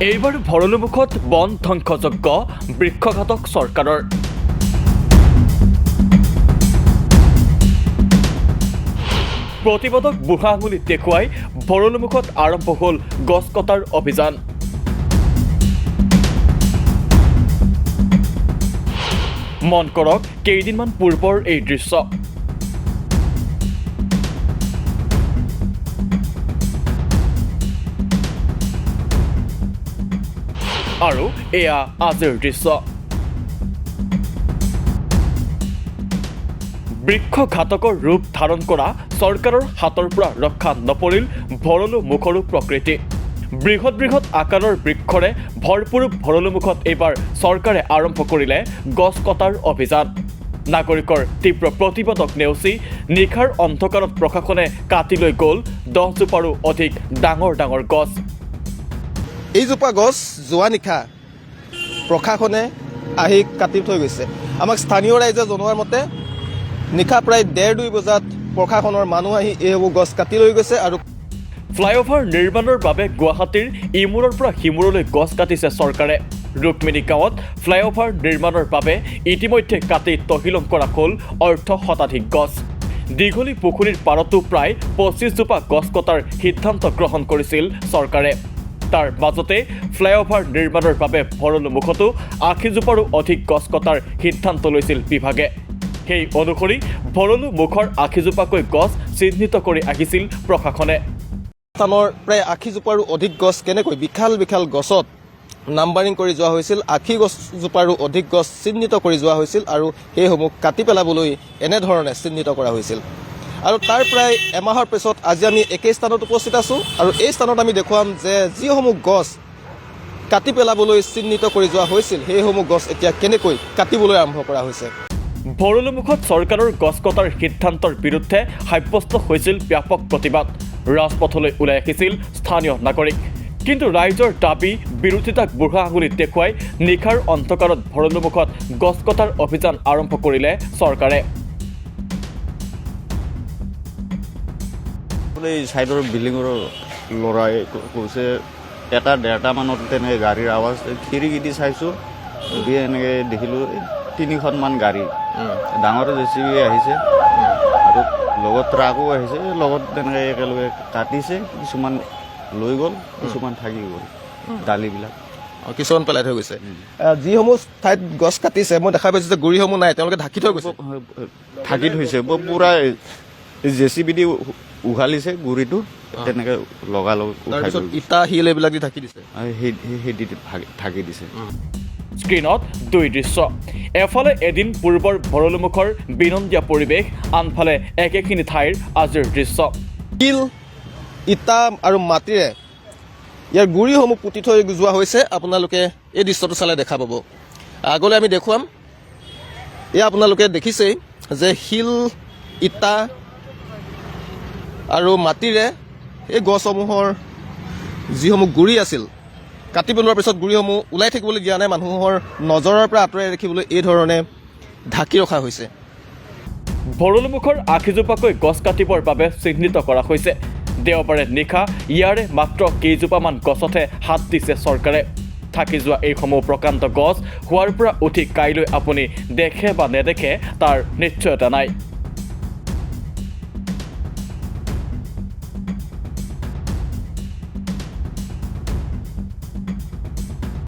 এইবাৰ ভৰলুমুখত বন ধ্বংসযজ্ঞ বৃক্ষঘাতক চৰকাৰৰ। প্ৰতিবাদক বুঢ়া আঙুলি দেখুৱাই ভৰলুমুখত আৰম্ভ হ'ল গছ কটাৰ অভিযান। মন কৰক কেইদিনমান পূৰ্বৰ এই দৃশ্য। আৰু এয়া আজিৰ দৃশ্য। বৃক্ষঘাতকৰ ৰূপ ধাৰণ কৰা চৰকাৰৰ হাতৰ পৰা ৰক্ষা নপৰিল ভৰলুমুখৰো প্ৰকৃতি। বৃহৎ বৃহৎ আকাৰৰ বৃক্ষৰে ভৰপূৰ ভৰলুমুখত এইবাৰ চৰকাৰে আৰম্ভ কৰিলে গছ কটাৰ অভিযান। নাগৰিকৰ তীব্ৰ প্ৰতিবাদক নেওচি নিশাৰ অন্ধকাৰত প্ৰশাসনে কাটি লৈ গ'ল 10 জোপাৰো অধিক ডাঙৰ ডাঙৰ গছ। এইজোপা গছ যোৱা নিশা প্ৰশাসনে আহি কাটি থৈ গৈছে। আমাক স্থানীয় ৰাইজে জনোৱাৰ মতে নিশা প্ৰায় 1:30-2 বজাত প্ৰশাসনৰ মানুহ আহি এইবোৰ গছ কাটি লৈ গৈছে। আৰু ফ্লাইঅভাৰ নিৰ্মাণৰ বাবে গুৱাহাটীৰ ইমূৰৰ পৰা সিমূৰলৈ গছ কাটিছে চৰকাৰে। ৰুক্মিণী গাঁৱত ফ্লাইঅভাৰ নিৰ্মাণৰ বাবে ইতিমধ্যে কাটি তহিলং কৰা হ'ল অৰ্ধশতাধিক গছ। দীঘলী পুখুৰীৰ পাৰতো প্ৰায় 25 জোপা গছ কটাৰ সিদ্ধান্ত গ্ৰহণ কৰিছিল চৰকাৰে। তাৰ মাজতে ফ্লাইঅভাৰ নিৰ্মাণৰ বাবে ভৰলুমুখতো 80 জোপাৰো অধিক গছ কটাৰ সিদ্ধান্ত লৈছিল বিভাগে। সেই অনুসৰি ভৰলুমুখৰ 80 জোপাকৈ গছ চিহ্নিত কৰি আহিছিল প্ৰশাসনে। স্থানৰ প্ৰায় 80 জোপাৰো অধিক গছ কেনেকৈ বিশাল বিশাল গছত নাম্বাৰিং কৰি যোৱা হৈছিল, 80 জোপাৰো অধিক গছ চিহ্নিত কৰি যোৱা হৈছিল আৰু সেইসমূহ কাটি পেলাবলৈ এনেধৰণে চিহ্নিত কৰা হৈছিল। আৰু তাৰ প্ৰায় এমাহৰ পিছত আজি আমি একে স্থানত উপস্থিত আছোঁ আৰু এই স্থানত আমি দেখুৱাম যে যিসমূহ গছ কাটি পেলাবলৈ চিহ্নিত কৰি যোৱা হৈছিল সেইসমূহ গছ এতিয়া কেনেকৈ কাটিবলৈ আৰম্ভ কৰা হৈছে। ভৰলুমুখত চৰকাৰৰ গছ কটাৰ সিদ্ধান্তৰ বিৰুদ্ধে সাব্যস্ত হৈছিল ব্যাপক প্ৰতিবাদ। ৰাজপথলৈ ওলাই আহিছিল স্থানীয় নাগৰিক। কিন্তু ৰাইজৰ দাবী বিৰোধিতাক বুঢ়া আঙুলিত দেখুৱাই নিশাৰ অন্ধকাৰত ভৰলুমুখত গছ কটাৰ অভিযান আৰম্ভ কৰিলে চৰকাৰে। এই ছাইডৰ বিল্ডিঙৰ ল'ৰাই কৈছে 1-1:30 মানত তেনেকৈ গাড়ীৰ আৱাজ খিৰিকী চাইছোঁ, দিয়ে এনেকৈ দেখিলোঁ 3খনমান গাড়ী ডাঙৰ JCB আহিছে আৰু লগত ট্ৰাকো আহিছে। লগত তেনেকৈ একেলগে কাটিছে, কিছুমান লৈ গ'ল, কিছুমান থাকি গ'ল ডালিবিলাক। কিছুমান পেলাই থৈ গৈছে। যিসমূহ ঠাইত গছ কাটিছে মই দেখা পাইছোঁ যে গুৰিসমূহ নাই, তেওঁলোকে ঢাকি থৈ গৈছে। ঢাকি থৈছে পূৰা JCB দি উঘালিছে গুৰিটো, তেনেকৈ লগালগ তাৰপিছত ইটা শিল এইবিলাক দি ঢাকি দিছে, সেই দি ঢাকি দিছে। স্ক্ৰীণত 2 দৃশ্য। এফালে এদিন পূৰ্বৰ ভৰলুমুখৰ বিনন্দীয়া পৰিৱেশ, আনফালে একেখিনি ঠাইৰ আজিৰ দৃশ্য। শিল, ইটা আৰু মাটিৰে ইয়াৰ গুৰিসমূহ পুতি থৈ যোৱা হৈছে। আপোনালোকে এই দৃশ্যটো চালে দেখা পাব। আগলৈ আমি দেখুৱাম। এয়া আপোনালোকে দেখিছেই যে শিল, ইটা আৰু মাটিৰে এই গছসমূহৰ যিসমূহ গুৰি আছিল কাটি পেলোৱাৰ পিছত গুৰিসমূহ ওলাই থাকিবলৈ দিয়া নাই, মানুহৰ নজৰৰ পৰা আঁতৰাই ৰাখিবলৈ এই ধৰণে ঢাকি ৰখা হৈছে। ভৰলুমুখৰ 80 জোপাকৈ গছ কাটিবৰ বাবে চিহ্নিত কৰা হৈছে। দেওবাৰে নিশা ইয়াৰে মাত্ৰ কেইজোপামান গছতহে হাত দিছে চৰকাৰে। থাকি যোৱা এইসমূহ প্ৰকাণ্ড গছ হোৱাৰ পৰা উঠি কাইলৈ আপুনি দেখে বা নেদেখে তাৰ নিশ্চয়তা নাই।